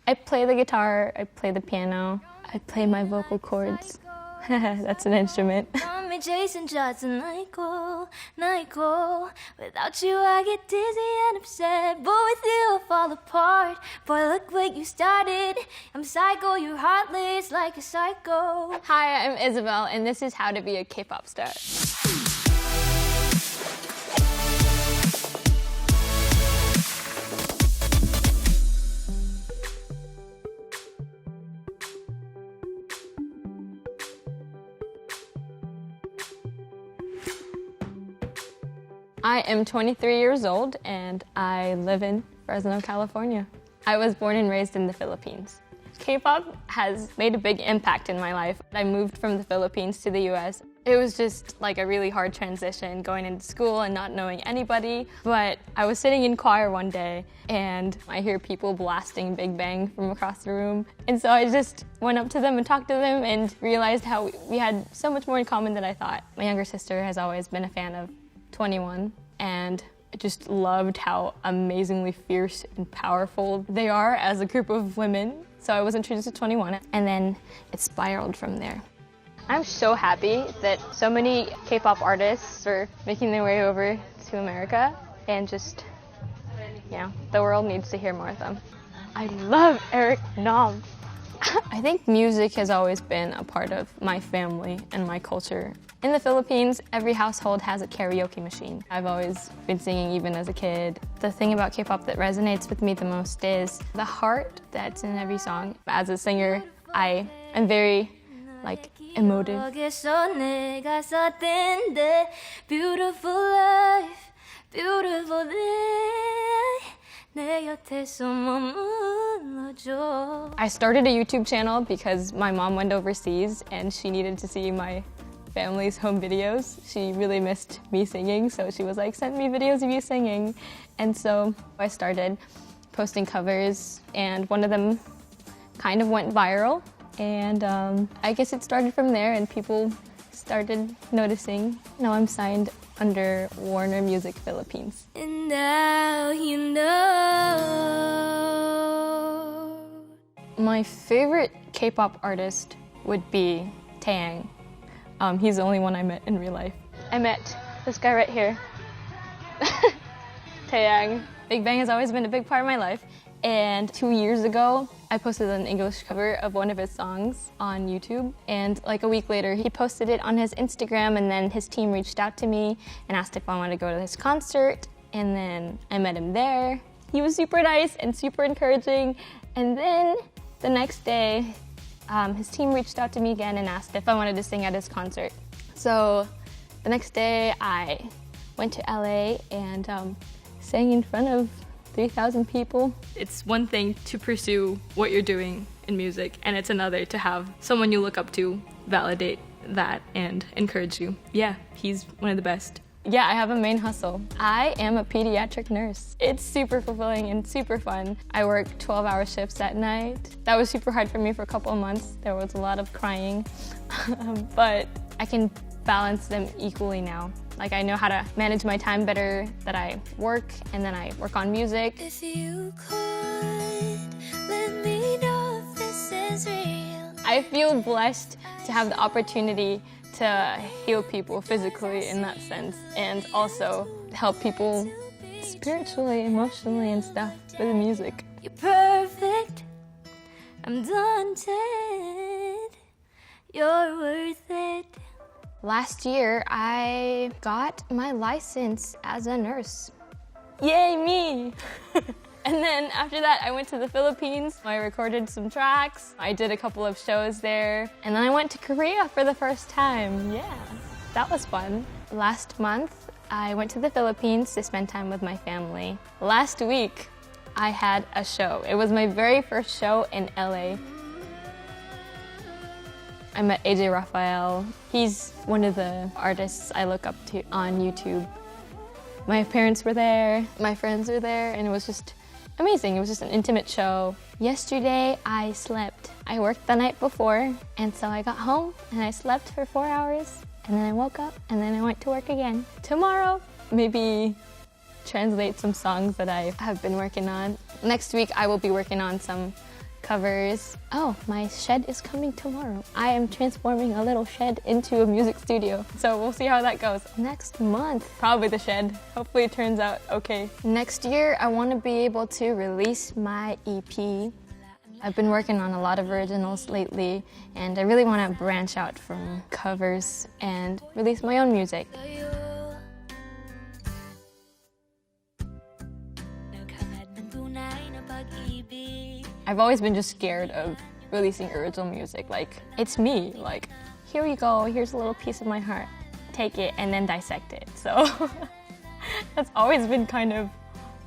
I play the guitar, I play the piano, I play my vocal cords. That's an instrument. Chasing shots and night go. Without you I get dizzy and upset, but with you I fall apart. Boy, look what you started. I'm psycho, you're heartless like a psycho. Hi, I'm Ysabelle, and this is How to Be a K-pop Star. I am 23 years old and I live in Fresno, California. I was born and raised in the Philippines. K-pop has made a big impact in my life. I moved from the Philippines to the US. It was just like a really hard transition going into school and not knowing anybody. But I was sitting in choir one day and I hear people blasting Big Bang from across the room. And so I just went up to them and talked to them and realized how we had so much more in common than I thought. My younger sister has always been a fan of 21, and I just loved how amazingly fierce and powerful they are as a group of women. So I was introduced to 21, and then it spiraled from there. I'm so happy that so many K-pop artists are making their way over to America, and just, yeah, the world needs to hear more of them. I love Eric Nam. I think music has always been a part of my family and my culture. In the Philippines, every household has a karaoke machine. I've always been singing even as a kid. The thing about K-pop that resonates with me the most is the heart that's in every song. As a singer, I am very emotive. Beautiful life, beautiful day. I started a YouTube channel because my mom went overseas and she needed to see my family's home videos. She really missed me singing, so she was like, send me videos of you singing. And so I started posting covers, and one of them kind of went viral. And I guess it started from there, and people started noticing. Now I'm signed under Warner Music Philippines. And now you know. My favorite K-pop artist would be Taeyang. He's the only one I met in real life. I met this guy right here, Taeyang. Big Bang has always been a big part of my life. And 2 years ago, I posted an English cover of one of his songs on YouTube. And like a week later, he posted it on his Instagram, and then his team reached out to me and asked if I wanted to go to his concert. And then I met him there. He was super nice and super encouraging. And then the next day, his team reached out to me again and asked if I wanted to sing at his concert. So the next day, I went to LA and sang in front of 3,000 people. It's one thing to pursue what you're doing in music, and it's another to have someone you look up to validate that and encourage you. Yeah, he's one of the best. Yeah, I have a main hustle. I am a pediatric nurse. It's super fulfilling and super fun. I work 12-hour shifts at night. That was super hard for me for a couple of months. There was a lot of crying, but I can balance them equally now. Like, I know how to manage my time better, that I work and then I work on music. If you could, let me know if this is real. I feel blessed to have the opportunity to heal people physically in that sense, and also help people spiritually, emotionally, and stuff with music. You're perfect, I'm daunted, you're worth it. Last year, I got my license as a nurse. Yay, me! And then after that, I went to the Philippines. I recorded some tracks. I did a couple of shows there. And then I went to Korea for the first time. Yeah, that was fun. Last month, I went to the Philippines to spend time with my family. Last week, I had a show. It was my very first show in LA. I met AJ Raphael. He's one of the artists I look up to on YouTube. My parents were there, my friends were there, and it was just amazing. It was just an intimate show. Yesterday, I slept. I worked the night before, and so I got home and I slept for 4 hours, and then I woke up, and then I went to work again. Tomorrow, maybe translate some songs that I have been working on. Next week, I will be working on some covers. Oh, my shed is coming tomorrow. I am transforming a little shed into a music studio. So we'll see how that goes. Next month, probably the shed. Hopefully it turns out okay. Next year, I want to be able to release my EP. I've been working on a lot of originals lately, and I really want to branch out from covers and release my own music. I've always been just scared of releasing original music. Like, it's me. Like, here you go, here's a little piece of my heart. Take it and then dissect it. So that's always been kind of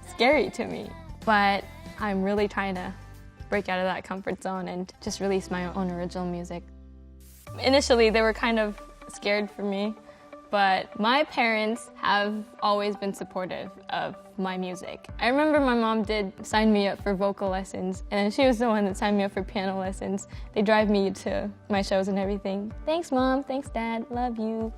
scary to me. But I'm really trying to break out of that comfort zone and just release my own original music. Initially, they were kind of scared for me, but my parents have always been supportive of my music. I remember my mom did sign me up for vocal lessons, and she was the one that signed me up for piano lessons. They drive me to my shows and everything. Thanks, Mom. Thanks, Dad. Love you.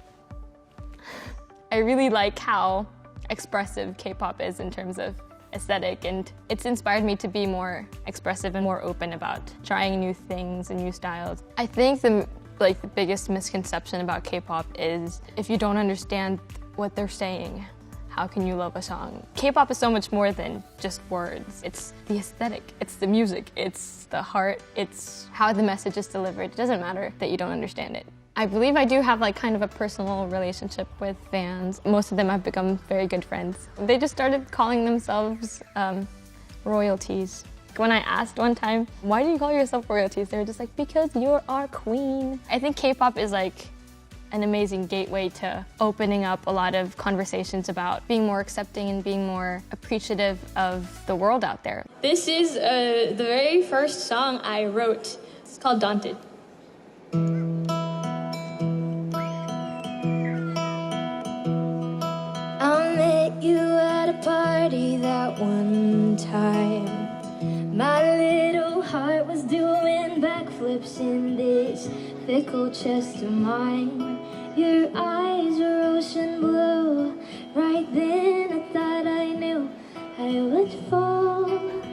I really like how expressive K-pop is in terms of aesthetic, and it's inspired me to be more expressive and more open about trying new things and new styles. I think the biggest misconception about K-pop is if you don't understand what they're saying, how can you love a song? K-pop is so much more than just words. It's the aesthetic, it's the music, it's the heart, it's how the message is delivered. It doesn't matter that you don't understand it. I believe I do have kind of a personal relationship with fans. Most of them have become very good friends. They just started calling themselves royalties. When I asked one time, why do you call yourself royalties? They were just like, because you're our queen. I think K-pop is an amazing gateway to opening up a lot of conversations about being more accepting and being more appreciative of the world out there. This is the very first song I wrote. It's called Daunted. I met you at a party that one time. My little heart was doing backflips in this fickle chest of mine. Your eyes were ocean blue. Right then I thought I knew I would fall.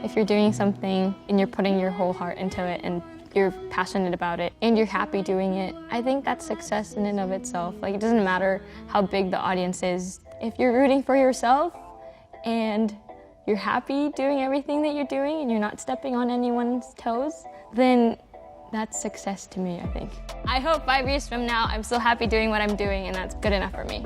If you're doing something and you're putting your whole heart into it and you're passionate about it and you're happy doing it, I think that's success in and of itself. It doesn't matter how big the audience is. If you're rooting for yourself and you're happy doing everything that you're doing and you're not stepping on anyone's toes, then that's success to me, I think. I hope 5 years from now I'm still happy doing what I'm doing, and that's good enough for me.